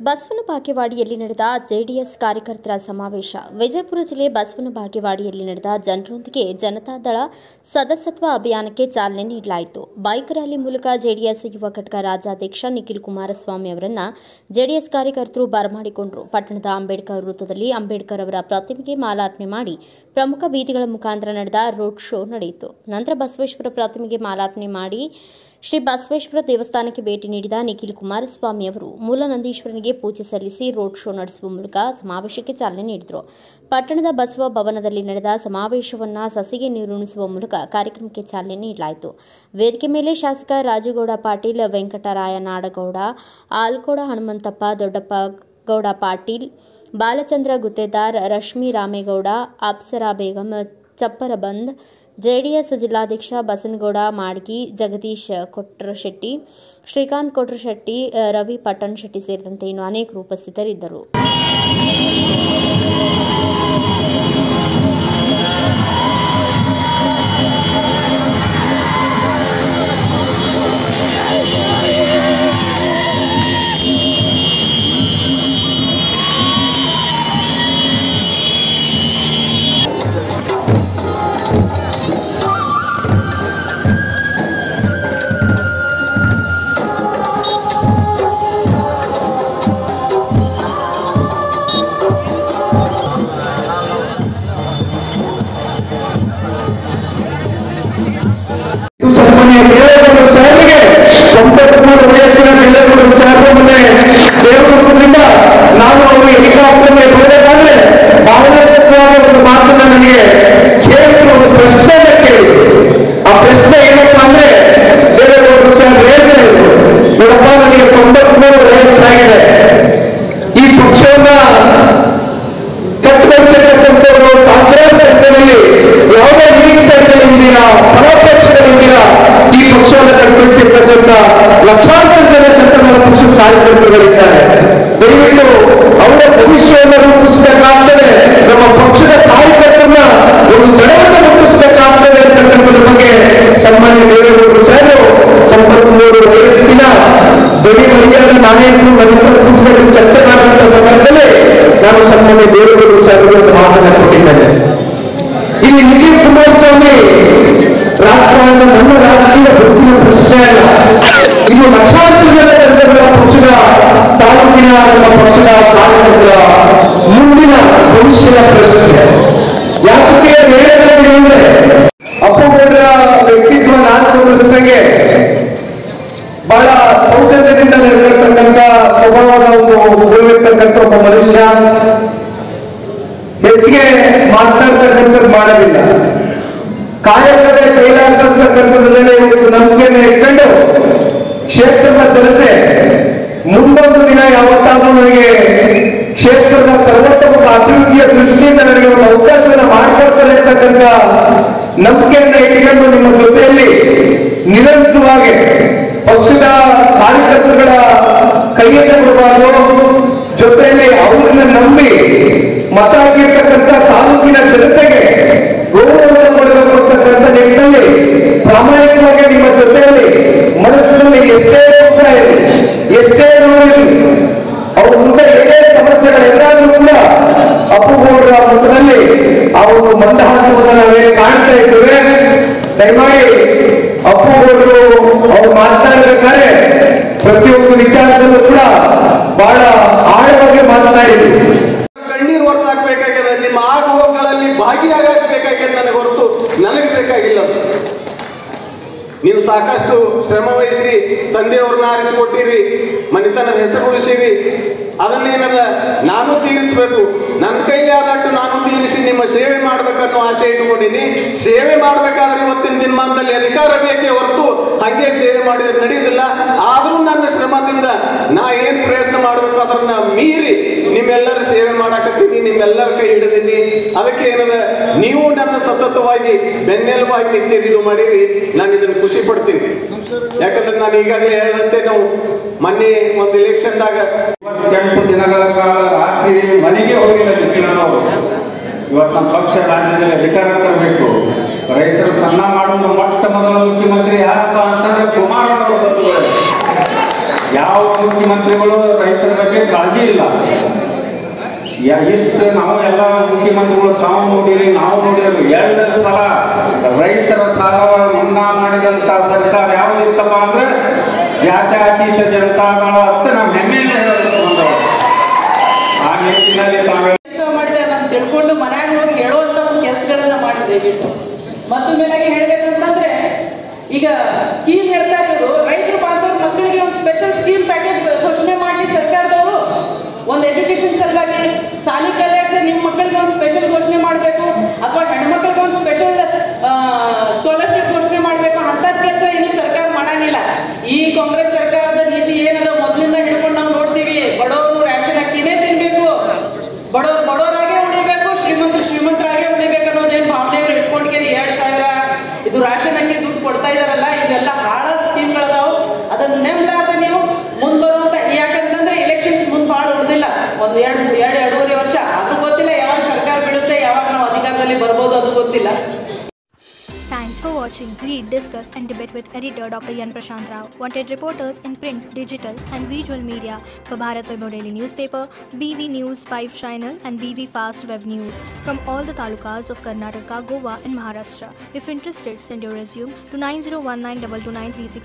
ಬಸವನ ಬಾಗೇವಾಡಿಯಲ್ಲಿ ನಡೆದ ಜೆಡಿಎಸ್ ಕಾರ್ಯಕರ್ತರ ಸಮಾವೇಶ. ವಿಜಯಪುರ ಜಿಲ್ಲೆ ಬಸವನ ಬಾಗೇವಾಡಿಯಲ್ಲಿ ನಡೆದ ಜನರೊಂದಿಗೆ ಜನತಾದಳ ಸದಸ್ಯತ್ವ ಅಭಿಯಾನಕ್ಕೆ ಚಾಲನೆ ನೀಡಲಾಯಿತು. ಬೈಕ್ ರ್ಯಾಲಿ ಮೂಲಕ ಜೆಡಿಎಸ್ ಯುವ ಘಟಕ ರಾಜ್ಯಾಧ್ಯಕ್ಷ ನಿಖಿಲ್ ಕುಮಾರಸ್ವಾಮಿ ಅವರನ್ನು ಜೆಡಿಎಸ್ ಕಾರ್ಯಕರ್ತರು ಬರಮಾಡಿಕೊಂಡರು. ಪಟ್ಟಣದ ಅಂಬೇಡ್ಕರ್ ವೃತ್ತದಲ್ಲಿ ಅಂಬೇಡ್ಕರ್ ಅವರ ಪ್ರತಿಮೆಗೆ ಮಾಲಾರ್ಪಣೆ ಮಾಡಿ ಪ್ರಮುಖ ಬೀದಿಗಳ ಮುಖಾಂತರ ನಡೆದ ರೋಡ್ ಶೋ ನಡೆಯಿತು. ನಂತರ ಬಸವೇಶ್ವರ ಪ್ರತಿಮೆಗೆ ಮಾಲಾರ್ಪಣೆ ಮಾಡಿ ಶ್ರೀ ಬಸವೇಶ್ವರ ದೇವಸ್ಥಾನಕ್ಕೆ ಭೇಟಿ ನೀಡಿದ ನಿಖಿಲ್ ಕುಮಾರಸ್ವಾಮಿ ಅವರು ಮೂಲನಂದೀಶ್ವರನಿಗೆ ಪೂಜೆ ಸಲ್ಲಿಸಿ ರೋಡ್ ಶೋ ನಡೆಸುವ ಮೂಲಕ ಸಮಾವೇಶಕ್ಕೆ ಚಾಲನೆ ನೀಡಿದರು. ಪಟ್ಟಣದ ಬಸವ ಭವನದಲ್ಲಿ ನಡೆದ ಸಮಾವೇಶವನ್ನು ಸಸಿಗೆ ನೀರುಣಿಸುವ ಮೂಲಕ ಕಾರ್ಯಕ್ರಮಕ್ಕೆ ಚಾಲನೆ ನೀಡಲಾಯಿತು. ವೇದಿಕೆ ಮೇಲೆ ಶಾಸಕ ರಾಜುಗೌಡ ಪಾಟೀಲ್, ವೆಂಕಟರಾಯ ನಾಡಗೌಡ, ಆಲ್ಕೋಡ ಹನುಮಂತಪ್ಪ, ದೊಡ್ಡಪ್ಪ ಗೌಡ ಪಾಟೀಲ್, ಬಾಲಚಂದ್ರ ಗುತ್ತೇದಾರ್, ರಶ್ಮಿ ರಾಮೇಗೌಡ, ಅಪ್ಸರಾ ಬೇಗಂ, ಚಪ್ಪರ ಬಂದ್, ಜೆಡಿಎಸ್ ಜಿಲ್ಲಾಧ್ಯಕ್ಷ ಬಸನಗೌಡ ಮಾಡ್ಗಿ, ಜಗದೀಶ್ ಕೊಟ್ರಶೆಟ್ಟಿ, ಶ್ರೀಕಾಂತ್ ಕೊಟ್ರಶೆಟ್ಟಿ, ರವಿ ಪಟ್ಟಣ್ ಶೆಟ್ಟಿ ಸೇರಿದಂತೆ ಇನ್ನು ಅನೇಕರು ಉಪಸ್ಥಿತರಿದ್ದರು. ನಾವು ಅವರು ಹೆಲಿಕಾಪ್ಟರ್ ಬರಬೇಕಾದ್ರೆ ಭಾವನಾತ್ಮಕವಾದ ಒಂದು ಮಾತನ್ನ ನನಗೆ ಕೇಳಿದ್ರು. ಒಂದು ಪ್ರಶ್ನೆ ಕೇಳಿ, ಆ ಪ್ರಶ್ನೆ ಏನಪ್ಪಾ ಅಂದ್ರೆ ದೇವೇಗೌಡರು ಸರ್ ಹೇಳಿದ್ರು, ನೋಡಪ್ಪ ನನಗೆ 93 ವಯಸ್ಸಾಗಿದೆ, ಈ ಪಕ್ಷವನ್ನ ಕಟ್ಟುಗೊಳಿಸತಕ್ಕಂಥವ್ರು ಸಹಸ್ರಾರು ಸಂಖ್ಯೆಯಲ್ಲಿ ಯಾವುದೇ ನಿರೀಕ್ಷೆಗಳಿಂದಿಲ್ಲ, ಪರಪಕ್ಷಗಳಿಂದಿಲ್ಲ ಈ ಪಕ್ಷವನ್ನು ಕಟ್ಟುಗೊಳಿಸಿರ್ತಕ್ಕಂಥ ಲಕ್ಷಾಂತರ ಜನ ಪಕ್ಷದ ಕಾರ್ಯಕರ್ತರುಗಳಿದ್ದಾರೆ. ದಯವಿಟ್ಟು ಅವರ ಭವಿಷ್ಯವನ್ನು ರೂಪಿಸಬೇಕಾಗ್ತದೆ, ನಮ್ಮ ಪಕ್ಷದ ಕಾರ್ಯಕರ್ತರನ್ನ ಒಂದು ದಳವನ್ನು ರೂಪಿಸಬೇಕಾಗ್ತದೆ ಅಂತಕ್ಕಂಥದ್ರ ಬಗ್ಗೆ ಸನ್ಮಾನ್ಯ ದೇವೇಗೌಡರು ಸರ್ 93 ವಯಸ್ಸಿನ ದೊಡ್ಡ ವೈದ್ಯರ ನಾಯಕರು ಮನೆಯವರು ಕೂತ್ಕೊಂಡು ಚರ್ಚೆ ಮಾಡುವಂತಹ ಸಂದರ್ಭದಲ್ಲಿ ನಾನು ಸನ್ಮಾನ್ಯ ದೇವೇಗೌಡರು ಸರ್ ಒಂದು ಮಾತನ್ನು ಕೊಟ್ಟಿದ್ದೇನೆ. ಇಲ್ಲಿ ನಿಖಿಲ್ ಕುಮಾರಸ್ವಾಮಿ ರಾಜಕಾರಣ ನನ್ನ ರಾಜಕೀಯ ಬದುಕಿನ ಪ್ರಶ್ನೆ ಅಲ್ಲ, ಇನ್ನು ಲಕ್ಷಾಂತರ ಜನರ ಪಕ್ಷದ ತಾಲೂಕಿನ ನಮ್ಮ ಪಕ್ಷದ ಕಾರ್ಯಕರ್ತರ ಮುಂದಿನ ಭವಿಷ್ಯದ ಪ್ರಶ್ನೆ. ಯಾಕೆ ಹೇಳಿದ್ರೆ ಅಪ್ಪುಗೌಡರ ವ್ಯಕ್ತಿತ್ವ ನಾನು ತೋರಿಸಿದಂಗೆ ಬಹಳ ಸೌಜನ್ಯದಿಂದ ನಡೆದಿರ್ತಕ್ಕಂಥ ಸ್ವಭಾವದ ಒಂದು ಗುರುವಿರ್ತಕ್ಕಂಥ ಒಬ್ಬ ಮನುಷ್ಯ. ಹೆಚ್ಚಿಗೆ ಮಾತನಾಡ್ತಕ್ಕಂಥದ್ದು ಮಾಡೋದಿಲ್ಲ. ಕಾರ್ಯಕರ್ತರ ಕೈಲಾಸ ಅಂತಕ್ಕಂಥದ್ರಲ್ಲಿ ಒಂದು ನಂಬಿಕೆಯನ್ನು ಇಟ್ಕೊಂಡು ಕ್ಷೇತ್ರದ ಜನತೆ ಮುಂದೊಂದು ದಿನ ಯಾವತ್ತಾದ್ರೂ ನನಗೆ ಕ್ಷೇತ್ರದ ಸರ್ವೋತ್ತಮ ಅಭಿವೃದ್ಧಿಯ ದೃಷ್ಟಿಯಿಂದ ನನಗೆ ಒಂದು ಅವಕಾಶವನ್ನು ಮಾಡಿಕೊಡ್ತಾರೆ ಅಂತಕ್ಕಂಥ ನಂಬಿಕೆಯನ್ನ ಇಟ್ಕೊಂಡು ನಿಮ್ಮ ಜೊತೆಯಲ್ಲಿ ನಿರಂತರವಾಗಿ ಪಕ್ಷದ ಕಾರ್ಯಕರ್ತರುಗಳ ಕೈಯನ್ನು ಕೊಡಬಾರ್ದು, ಜೊತೆಯಲ್ಲಿ ಅವ್ರನ್ನ ನಂಬಿ ಮತ ಹಾಕಿರ್ತಕ್ಕಂಥ ತಾಲೂಕಿನ ಜನತೆಗೆ ಗೌರವವನ್ನು ಕೊಡಬೇಕು ಅಂತಕ್ಕಂಥ ನಿಟ್ಟಿನಲ್ಲಿ ಪ್ರಾಮಾಣಿಕವಾಗಿ ನಿಮ್ಮ ಜೊತೆಯಲ್ಲಿ ಮನಸ್ಸಿನಲ್ಲಿ ಎಷ್ಟೇ ಹೋಗ್ತಾ ಇದೆ, ಎಷ್ಟೇ ನೋಡಿದ್ರು ಅವ್ರ ಮುಂದೆ ಏನೇ ಸಮಸ್ಯೆಗಳೆಲ್ಲರೂ ಕೂಡ ಅಪ್ಪುಗೌಡರ ಮುಖದಲ್ಲಿ ಆ ಒಂದು ಮಂದಹಾಸವನ್ನು ನಾವೇ ಕಾಣ್ತಾ ಇದ್ದೇವೆ. ದಯಮಾಡಿ ಅಪ್ಪುಗೌಡರು ಅವ್ರು ಮಾತನಾಡಬೇಕಾದ್ರೆ ಪ್ರತಿಯೊಂದು ವಿಚಾರದಲ್ಲೂ ಕೂಡ ಬಹಳ ಆಳವಾಗಿ ಮಾತನಾಡಿದ್ರು. ಕಣ್ಣೀರು ವರ್ಷಾಕ್ಬೇಕಾಗಿದೆ, ನಿಮ್ಮ ಆಗುವಗಳಲ್ಲಿ ಭಾಗಿಯಾಗಬೇಕಾಗಿದೆ ನನಗೆ ಹೊರತು ನನಗೆ ಬೇಕಾಗಿಲ್ಲ. ನೀವು ಸಾಕಷ್ಟು ಶ್ರಮ ವಹಿಸಿ ತಂದೆಯವ್ರನ್ನ ಆರಿಸಿಕೊಟ್ಟಿರಿ, ಮನೆತನದ ಹೆಸರು ಉಳಿಸಿರಿ. ಅದನ್ನೇನದ ನಾನು ತೀರಿಸಬೇಕು, ನನ್ನ ಕೈಲಿ ಆದಟ್ಟು ನಾನು ತೀರಿಸಿ ನಿಮ್ಮ ಸೇವೆ ಮಾಡ್ಬೇಕನ್ನೋ ಆಸೆ ಇಟ್ಕೊಂಡಿನಿ. ಸೇವೆ ಮಾಡ್ಬೇಕಾದ್ರೆ ಇವತ್ತಿನ ದಿನಮಾನದಲ್ಲಿ ಅಧಿಕಾರ ಬೇಕೇ ಹೊರತು ಹಾಗೆ ಸೇವೆ ಮಾಡಿದ್ರೆ ನಡೆಯುವುದಿಲ್ಲ. ಆದ್ರೂ ನನ್ನ ಶ್ರಮದಿಂದ ನಾ ಏನ್ ಪ್ರಯತ್ನ ಮಾಡ್ಬೇಕು ಅದನ್ನ ಮೀರಿ ನಿಮ್ಮೆಲ್ಲರ ಸೇವೆ ಮಾಡಾಕತ್ತೀನಿ, ನಿಮ್ಮೆಲ್ಲರ ಕೈ ಹಿಡಿದೀನಿ. ಅದಕ್ಕೆ ಏನದ ನೀವು ನನ್ನ ಸತತವಾಗಿ ಬೆನ್ನೆಲುಬಾಗಿ ನಿಂತಿದ್ದು ಮಾಡಿರಿ, ನಾನು ಇದನ್ನು ಖುಷಿ ಪಡ್ತೀನಿ. ಯಾಕಂದ್ರೆ ನಾನು ಈಗಾಗಲೇ ಹೇಳಿದಂತೆ ನಾವು ಮೊನ್ನೆ ಒಂದು ಎಲೆಕ್ಷನ್ದಾಗ 28 ದಿನಗಳ ಕಾಲ ರಾತ್ರಿ ಮನೆಗೆ ಹೋಗಿಲ್ಲ ನಿಖಿಲನವರು. ಇವತ್ತು ನಮ್ಮ ಪಕ್ಷ ರಾಜ್ಯದಲ್ಲಿ ಅಧಿಕಾರ ತರಬೇಕು, ರೈತರು ಸಣ್ಣ ಮಾಡುವುದು ಮೊಟ್ಟ ಮೊದಲ ಮುಖ್ಯಮಂತ್ರಿ ಯಾರಪ್ಪ ಅಂತಂದ್ರೆ ಕುಮಾರಣ್ಣವರು ಬಂಧುಗಳು. ಯಾವ ಯಾವ ಮುಖ್ಯಮಂತ್ರಿಗಳು ರೈತರ ಬಗ್ಗೆ ಕಾಳಜಿ ಇಲ್ಲ. ಎಷ್ಟು ನಾವು ಎಲ್ಲ ಮುಖ್ಯಮಂತ್ರಿಗಳು ತಾವು ನೋಡಿರಿ, ನಾವು ನೋಡಿರಿ, 2 ಸಲ ರೈತರ ಸಾಲ ಮನ್ನಾ ಮಾಡಿದಂತ ಸರ್ಕಾರ ಯಾವುದಿತ್ತಪ್ಪ ಅಂದ್ರೆ ಜಾತ್ಯತೀತ ಜನತಾದಳ ಅಂತ ನಾವು ಹೆಮ್ಮೆಯಿಂದ ಹೇಳಬೇಕು. ಆ ನಿಟ್ಟಿನಲ್ಲಿ ಮಾಡಿದೆ ನಾನು ತಿಳ್ಕೊಂಡು ಮನ್ಯಾಗ ಹೋಗಿ ಹೇಳುವಂತ ಒಂದು ಕೆಲಸಗಳನ್ನ ಮಾಡಿದ್ದೇವೆ. ಮತ್ತು ಮೇಲಾಗಿ ಹೇಳ್ಬೇಕಂತಂದ್ರೆ ಈಗ ಸ್ಕೀಮ್ ಹೇಳ್ತಾರೆ ಇವರು, ರೈತರು ಬಾಂಧವರು ಮಕ್ಕಳಿಗೆ ಒಂದು ಸ್ಪೆಷಲ್ ಸ್ಕೀಮ್ ಪ್ಯಾಕೇಜ್ ಘೋಷಣೆ ಮಾಡಲಿ ಸರ್ಕಾರದವರು. ಒಂದು ಎಜುಕೇಶನ್ ಸಲುವಾಗಿ ಸಾಲಿ ಕಲಿಯಕ್ಕೆ ನಿಮ್ಮ ಮಕ್ಕಳಿಗೆ ಒಂದು ಸ್ಪೆಷಲ್ ಘೋಷಣೆ ಮಾಡಬೇಕು, ಅಥವಾ ಹೆಣ್ಮಕ್ಳಿಗೆ ಒಂದು ಸ್ಪೆಷಲ್ ಸ್ಕಾಲರ್ಶಿಪ್ ಘೋಷಣೆ ಮಾಡಬೇಕು. ಅಂಥದ್ದು ಕೆಲಸ ಇನ್ನು ಸರ್ಕಾರ ಮಾಡಂಗಿಲ್ಲ. ಈ ಕಾಂಗ್ರೆಸ್ ಸರ್ಕಾರದ ನೀತಿ ಏನದ ಮೊದಲಿಂದ ಹಿಡ್ಕೊಂಡು ನಾವು ನೋಡ್ತೀವಿ, ಬಡವರು ರೇಷನ್ ಅಕ್ಕಿನೇ ತಿನ್ಬೇಕು, ಬಡವರು ಬಡವರಾಗೆ ಉಳಿಬೇಕು, ಶ್ರೀಮಂತರಾಗೆ ಉಳಿಬೇಕು ಅನ್ನೋದೇನು ಭಾವನೆಗಳು ಇಟ್ಕೊಂಡ್ಗೆ 2,000 ಇದು ರೇಷನ್ ಅಕ್ಕಿ ದುಡ್ಡು ಕೊಡ್ತಾ ಇದಾರಲ್ಲ, ಇವೆಲ್ಲ ಹಾಳ ಸ್ಕೀಮ್ಗಳದಾವು. ಅದನ್ನ ನೆಮ್ಮಲಾರ್ದೆ ನೀವು ಮುಂದೆ ಬರುವಂತ, ಯಾಕಂತಂದ್ರೆ ಎಲೆಕ್ಷನ್ಸ್ ಮುಂದೆ ಭಾಳ ಉಳಿದಿಲ್ಲ, ಒಂದು 2-2.5 ವರ್ಷ. ಅದು ಗೊತ್ತಿಲ್ಲ ಯಾವಾಗ ಸರ್ಕಾರ ಬೀಳುತ್ತೆ, ಯಾವಾಗ ನಾವು ಅಧಿಕಾರದಲ್ಲಿ ಬರ್ಬೋದು, ಅದು ಗೊತ್ತಿಲ್ಲ. Thanks for watching. Read, discuss and debate with editor Dr. Yan Prashant Rao. Wanted reporters in print, digital and visual media for Bharat Vaibhav Daily Newspaper, BV News 5 Channel and BV Fast Web News from all the talukas of Karnataka, Goa and Maharashtra. If interested, send your resume to 9019229369.